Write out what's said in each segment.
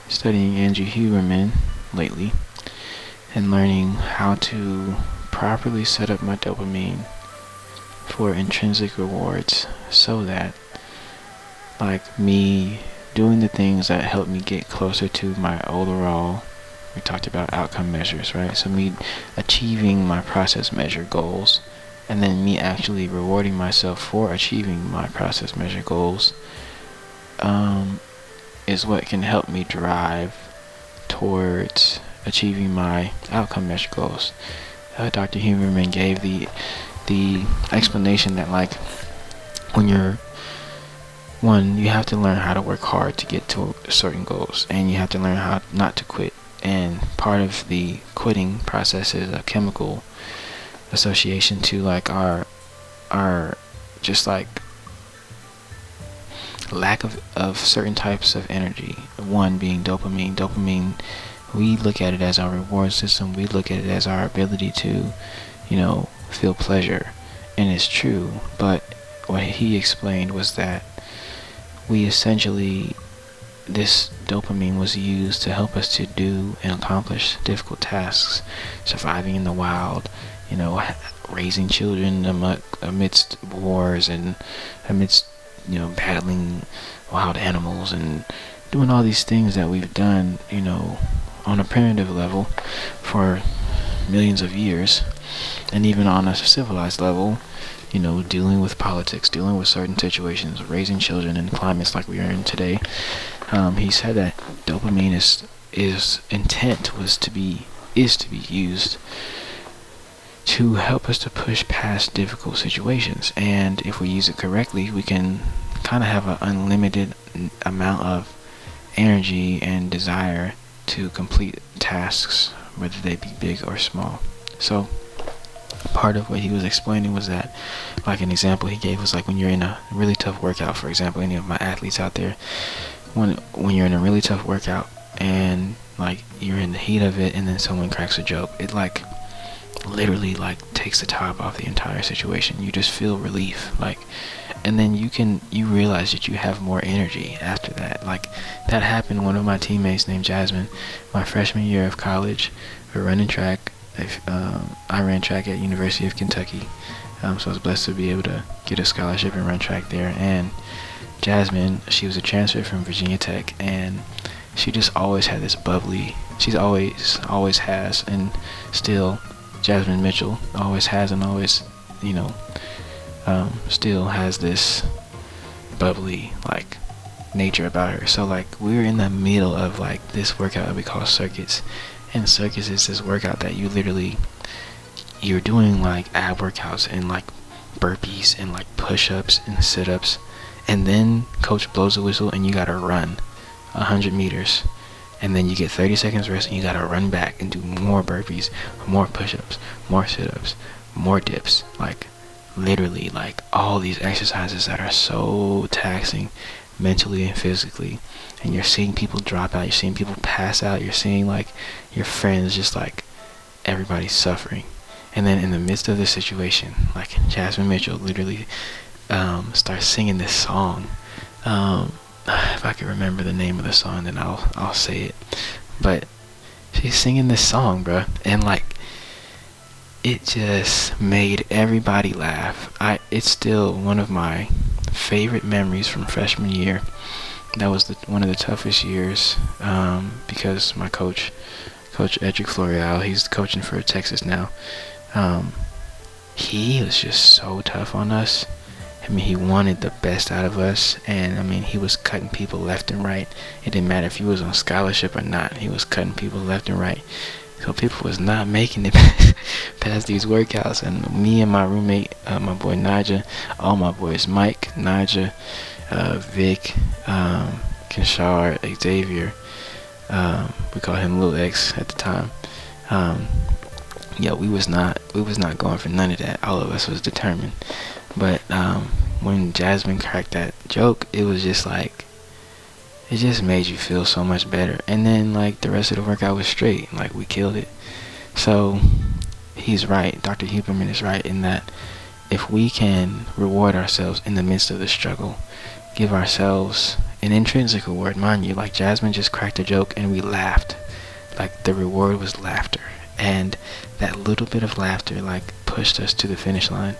studying Andrew Huberman lately and learning how to properly set up my dopamine for intrinsic rewards so that, like, me doing the things that help me get closer to my overall, we talked about outcome measures, right? So me achieving my process measure goals, and then me actually rewarding myself for achieving my process measure goals, is what can help me drive towards achieving my outcome measure goals. Dr. Huberman gave the explanation that, like, when you're one, you have to learn how to work hard to get to certain goals, and you have to learn how not to quit. And part of the quitting process is a chemical association to, like, our just like lack of certain types of energy. One being dopamine. Dopamine, we look at it as our reward system. We look at it as our ability to, feel pleasure. And it's true, but what he explained was that we essentially, this dopamine was used to help us to do and accomplish difficult tasks, surviving in the wild, raising children amidst wars and amidst, battling wild animals and doing all these things that we've done, on a primitive level for millions of years, and even on a civilized level, dealing with politics, dealing with certain situations, raising children in climates like we are in today. He said that dopamine is intent is to be used to help us to push past difficult situations, and if we use it correctly, we can kind of have an unlimited amount of energy and desire to complete tasks, whether they be big or small. So part of what he was explaining was that, like, an example he gave was like when you're in a really tough workout. For example, any of my athletes out there, when you're in a really tough workout and, like, you're in the heat of it, and then someone cracks a joke, it, like, literally, like, takes the top off the entire situation. You just feel relief, like, and then you realize that you have more energy after that. Like, that happened. One of my teammates named Jasmine, my freshman year of college, we were running track. I ran track at University of Kentucky, so I was blessed to be able to get a scholarship and run track there. And Jasmine, she was a transfer from Virginia Tech, and she just always had this bubbly, she's always has, and still, Jasmine Mitchell always has and always, still has this bubbly, like, nature about her. So, like, we were in the middle of, like, this workout that we call circuits. And circuits is this workout that you're doing, like, ab workouts and, like, burpees and, like, push-ups and sit-ups, and then coach blows a whistle and you gotta run 100 meters, and then you get 30 seconds rest and you gotta run back and do more burpees, more push-ups, more sit-ups, more dips. Like, literally, like, all these exercises that are so taxing mentally and physically, and you're seeing people drop out, you're seeing people pass out, you're seeing, like, your friends, just, like, everybody's suffering. And then in the midst of this situation, like, Jasmine Mitchell literally starts singing this song. If I could remember the name of the song, then I'll say it. But she's singing this song, bruh, and, like, it just made everybody laugh. It's still one of my favorite memories from freshman year. That was one of the toughest years, because my Coach Edric Floreal, he's coaching for Texas now. He was just so tough on us. I mean, he wanted the best out of us, and I mean, he was cutting people left and right. It didn't matter if he was on scholarship or not. He was cutting people left and right. So people was not making it past these workouts, and me and my roommate, my boy Naja, all my boys, Mike, Naja, Vic, Kinshar, Xavier, we called him Lil X at the time. We was not going for none of that. All of us was determined. But when Jasmine cracked that joke, it was just like, it just made you feel so much better. And then, like, the rest of the workout was straight. Like, we killed it. So he's right. Dr. Huberman is right in that if we can reward ourselves in the midst of the struggle, give ourselves an intrinsic reward, mind you. Like Jasmine just cracked a joke and we laughed. Like the reward was laughter, and that little bit of laughter like pushed us to the finish line.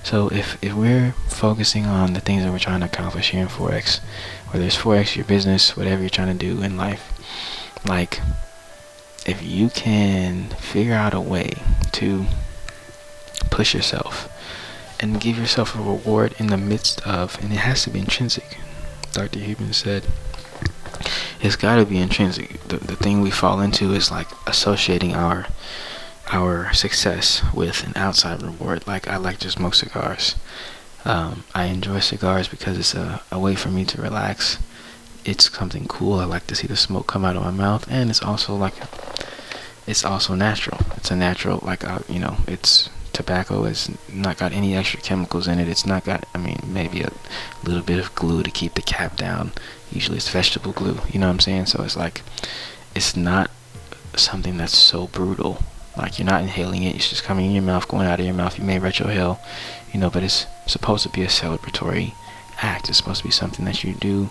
So if we're focusing on the things that we're trying to accomplish here in Forex, whether it's Forex, your business, whatever you're trying to do in life, like if you can figure out a way to push yourself and give yourself a reward in the midst of, and it has to be intrinsic. Dr. Huberman said it's got to be intrinsic. The thing we fall into is like associating our success with an outside reward. Like I like to smoke cigars. I enjoy cigars because it's a way for me to relax. It's something cool. I like to see the smoke come out of my mouth, and it's also natural. It's a natural, like it's tobacco. It's not got any extra chemicals in it. It's not got, maybe a little bit of glue to keep the cap down. Usually it's vegetable glue. You know what I'm saying? So it's like, it's not something that's so brutal. Like you're not inhaling it. It's just coming in your mouth, going out of your mouth. You may retrohale, but it's supposed to be a celebratory act. It's supposed to be something that you do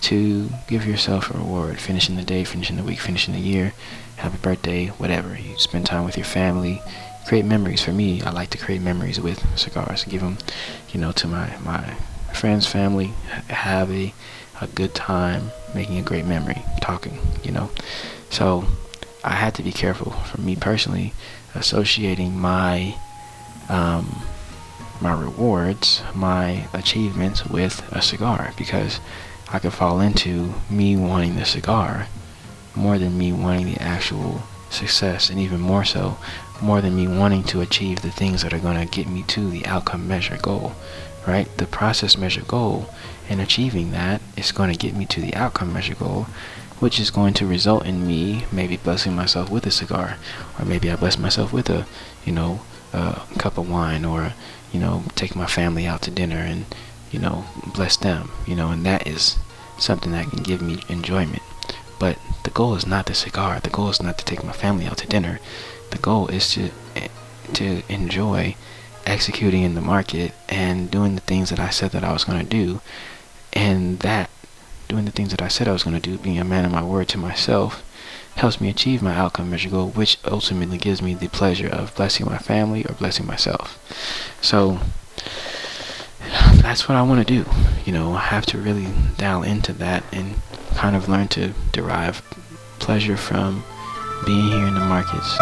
to give yourself a reward. Finishing the day, finishing the week, finishing the year. Happy birthday, whatever. You spend time with your family. Create memories. For me, I like to create memories with cigars. Give them, to my friends, family. Have a good time, making a great memory, talking. So I had to be careful, for me personally, associating my rewards, my achievements with a cigar, because I could fall into me wanting the cigar more than me wanting the actual success, and even more so, more than me wanting to achieve the things that are going to get me to the outcome measure goal, right? The process measure goal, and achieving that is going to get me to the outcome measure goal, which is going to result in me maybe blessing myself with a cigar, or maybe I bless myself with a cup of wine, or take my family out to dinner and bless them, and that is something that can give me enjoyment. But the goal is not the cigar. The goal is not to take my family out to dinner. The goal is to enjoy executing in the market and doing the things that I said that I was going to do, and that doing the things that I said I was going to do, being a man of my word to myself, helps me achieve my outcome measure goal, which ultimately gives me the pleasure of blessing my family or blessing myself. So that's what I want to do. I have to really dial into that and kind of learn to derive pleasure from being here in the markets.